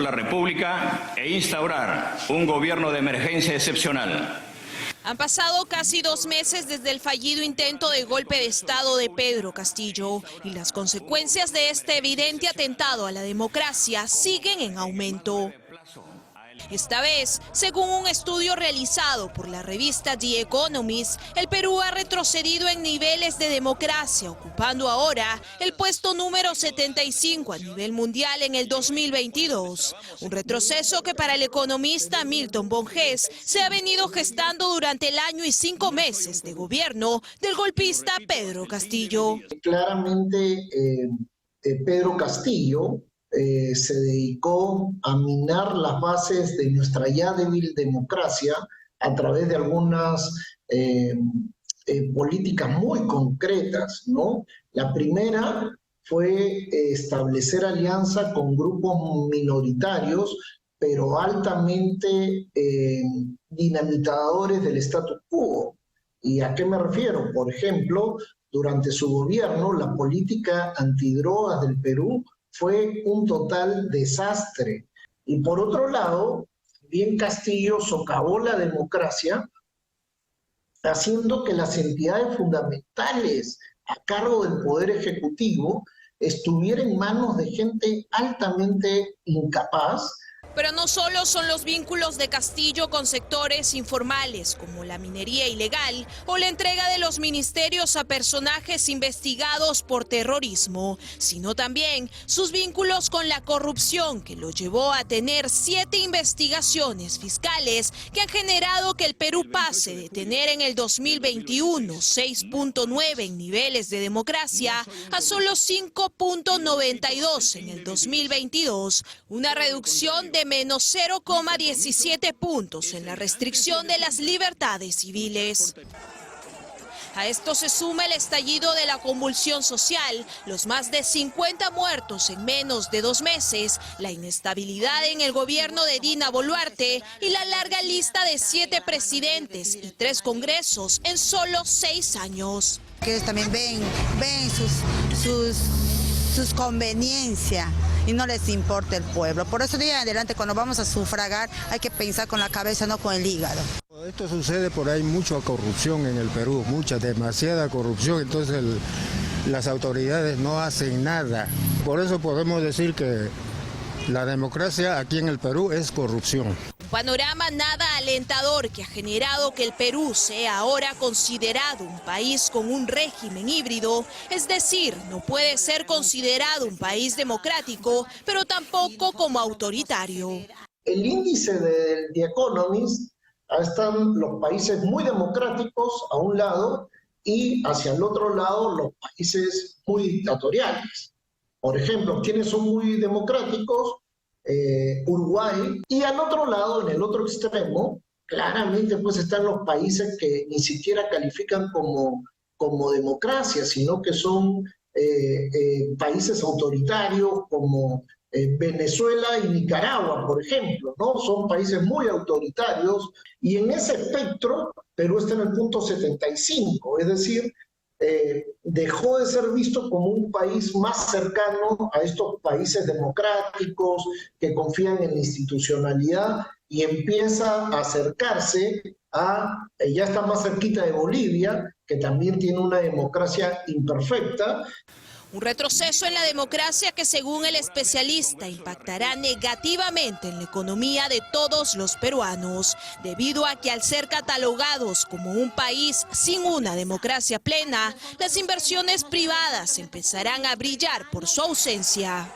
la República e instaurar un gobierno de emergencia excepcional. Han pasado casi 2 meses desde el fallido intento de golpe de Estado de Pedro Castillo y las consecuencias de este evidente atentado a la democracia siguen en aumento. Esta vez, según un estudio realizado por la revista The Economist, el Perú ha retrocedido en niveles de democracia, ocupando ahora el puesto número 75 a nivel mundial en el 2022. Un retroceso que para el economista Milton Bonges se ha venido gestando durante el año y 5 meses de gobierno del golpista Pedro Castillo. Claramente, Pedro Castillo se dedicó a minar las bases de nuestra ya débil democracia a través de algunas políticas muy concretas, ¿no? La primera fue establecer alianza con grupos minoritarios, pero altamente dinamitadores del status quo. ¿Y a qué me refiero? Por ejemplo, durante su gobierno, la política antidrogas del Perú fue un total desastre. Y por otro lado, bien Castillo socavó la democracia, haciendo que las entidades fundamentales a cargo del Poder Ejecutivo estuvieran en manos de gente altamente incapaz. Pero no solo son los vínculos de Castillo con sectores informales como la minería ilegal o la entrega de los ministerios a personajes investigados por terrorismo, sino también sus vínculos con la corrupción que lo llevó a tener 7 investigaciones fiscales que han generado que el Perú pase de tener en el 2021 6.9 en niveles de democracia a solo 5.92 en el 2022, una reducción de menos 0,17 puntos en la restricción de las libertades civiles. A esto se suma el estallido de la convulsión social, los más de 50 muertos en menos de 2 meses, la inestabilidad en el gobierno de Dina Boluarte y la larga lista de 7 presidentes y 3 congresos en solo 6 años. Que ellos también ven sus conveniencias y no les importa el pueblo. Por eso de ahí en adelante cuando vamos a sufragar hay que pensar con la cabeza, no con el hígado. Esto sucede por ahí mucha corrupción en el Perú, demasiada corrupción, entonces las autoridades no hacen nada. Por eso podemos decir que la democracia aquí en el Perú es corrupción. Un panorama nada alentador que ha generado que el Perú sea ahora considerado un país con un régimen híbrido, es decir, no puede ser considerado un país democrático, pero tampoco como autoritario. El índice de The Economist, están los países muy democráticos a un lado y hacia el otro lado los países muy dictatoriales. Por ejemplo, ¿quiénes son muy democráticos? Uruguay. Y al otro lado, en el otro extremo, claramente pues están los países que ni siquiera califican como democracia, sino que son países autoritarios como Venezuela y Nicaragua, por ejemplo, ¿no? Son países muy autoritarios y en ese espectro Perú está en el punto 75, es decir, dejó de ser visto como un país más cercano a estos países democráticos que confían en la institucionalidad y empieza a acercarse ya está más cerquita de Bolivia, que también tiene una democracia imperfecta. Un retroceso en la democracia que, según el especialista, impactará negativamente en la economía de todos los peruanos, debido a que al ser catalogados como un país sin una democracia plena, las inversiones privadas empezarán a brillar por su ausencia.